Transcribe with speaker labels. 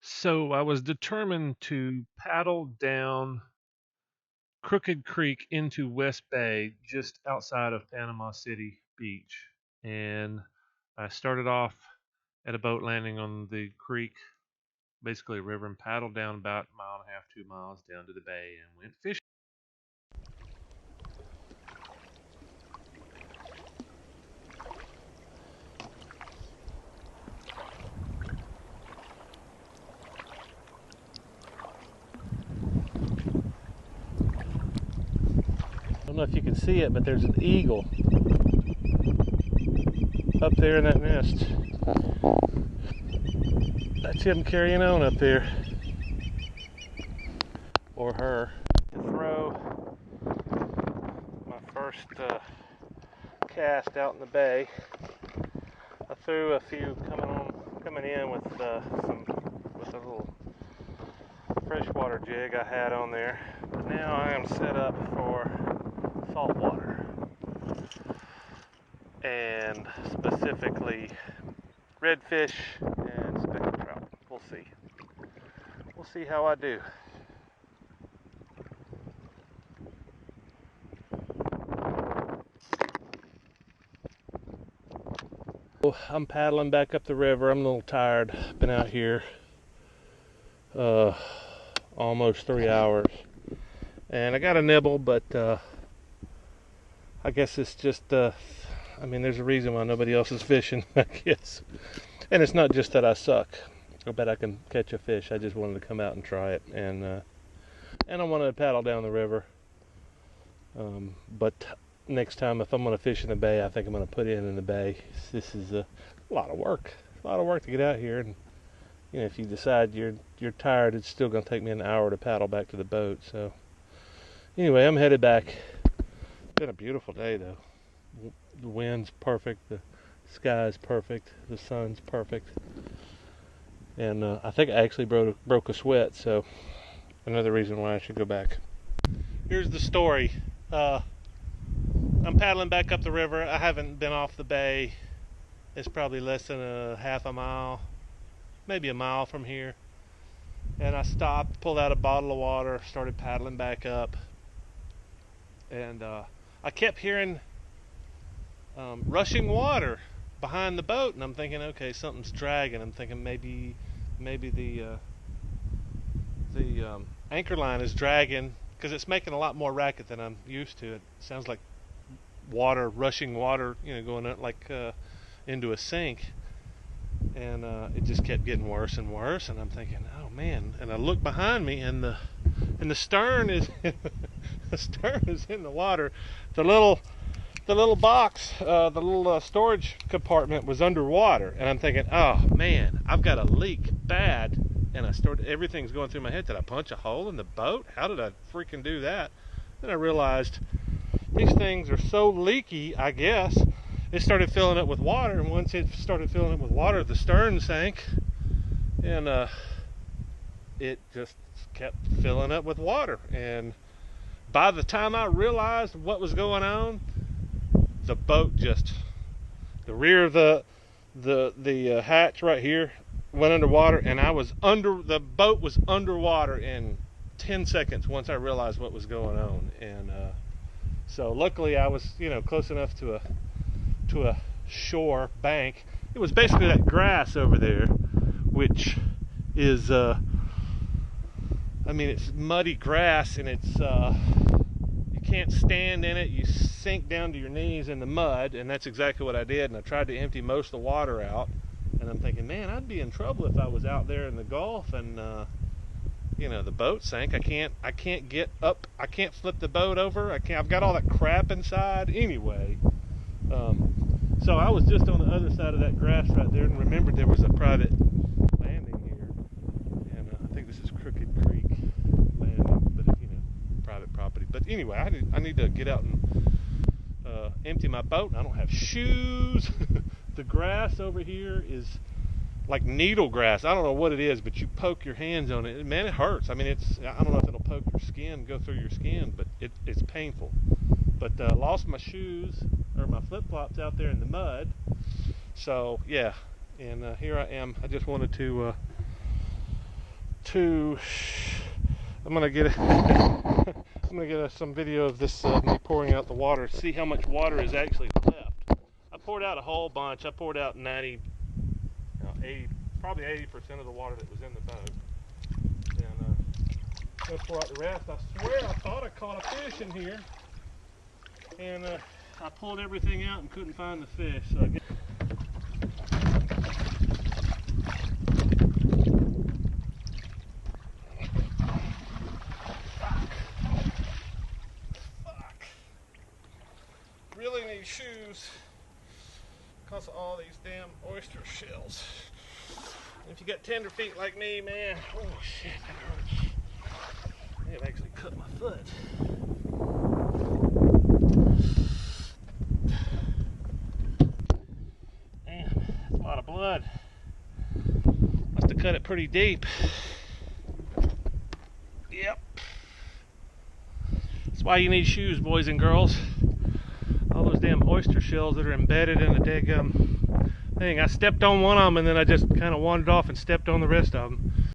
Speaker 1: So I was determined to paddle down Crooked Creek into West Bay, just outside of Panama City Beach. And I started off at a boat landing on the creek, basically a river, and paddled down about a mile and a half, 2 miles down to the bay and went fishing.
Speaker 2: I don't know if you can see it, but there's an eagle up there in that nest. That's him carrying on up there. Or her. To throw my first cast out in the bay. I threw a few coming in with a little freshwater jig I had on there. But now I am set up for saltwater, and specifically redfish and speckled trout. We'll see. We'll see how I do. I'm paddling back up the river. I'm a little tired. Been out here almost 3 hours, and I got a nibble, but I guess it's just I mean, there's a reason why nobody else is fishing, I guess. And it's not just that I suck. I bet I can catch a fish. I just wanted to come out and try it, and I wanted to paddle down the river. But next time, if I'm going to fish in the bay, I think I'm going to put in the bay. This is a lot of work. A lot of work to get out here, and you know, if you decide you're tired, it's still going to take me an hour to paddle back to the boat. So anyway, I'm headed back. It's been a beautiful day, though. The wind's perfect. The sky's perfect. The sun's perfect. And I think I actually broke a sweat, so another reason why I should go back. Here's the story. I'm paddling back up the river. I haven't been off the bay. It's probably less than a half a mile, maybe a mile from here. And I stopped, pulled out a bottle of water, started paddling back up. And I kept hearing rushing water behind the boat, and I'm thinking, okay, something's dragging. I'm thinking maybe the anchor line is dragging, because it's making a lot more racket than I'm used to. It sounds like water, rushing water, you know, going up like into a sink. And it just kept getting worse and worse, and I'm thinking, oh man. And I look behind me, and the stern is the stern is in the water. The little box, the little storage compartment was underwater, and I'm thinking, oh man, I've got a leak bad. And everything's going through my head. Did I punch a hole in the boat? How did I freaking do that? Then I realized these things are so leaky, I guess. It started filling up with water, and once it started filling up with water, the stern sank, and it just kept filling up with water. And by the time I realized what was going on, the boat the rear of the hatch right here went underwater, and the boat was underwater in 10 seconds once I realized what was going on. And so luckily I was, you know, close enough to a shore bank. It was basically that grass over there, which is I mean, it's muddy grass, and it's you can't stand in it. You sink down to your knees in the mud, and that's exactly what I did. And I tried to empty most of the water out, and I'm thinking, man, I'd be in trouble if I was out there in the Gulf and you know, the boat sank. I can't get up. I can't flip the boat over. I've got all that crap inside anyway. So I was just on the other side of that grass right there, and remembered there was a private landing here, and I think this is Crooked Creek landing, but you know, private property. But anyway, I need to get out and empty my boat, and I don't have shoes. The grass over here is like needle grass. I don't know what it is, but you poke your hands on it, man, it hurts. I mean, I don't know if it'll poke your skin, go through your skin, but it's painful. But lost my shoes, or my flip-flops, out there in the mud. So yeah, and here I am. I just wanted to to. I'm gonna get I'm gonna get some video of this me pouring out the water. See how much water is actually left. I poured out a whole bunch. I poured out 90, 80, probably 80% of the water that was in the boat. And I'm gonna pour out the rest. I swear I thought I caught a fish in here, and I pulled everything out and couldn't find the fish. So I guess really need shoes because of all these damn oyster shells. And if you got tender feet like me, man, oh shit, that hurts. It actually cut my foot. Man, that's a lot of blood. Must have cut it pretty deep. Yep. That's why you need shoes, boys and girls. All those damn oyster shells that are embedded in the daggum thing. I stepped on one of them and then I just kind of wandered off and stepped on the rest of them.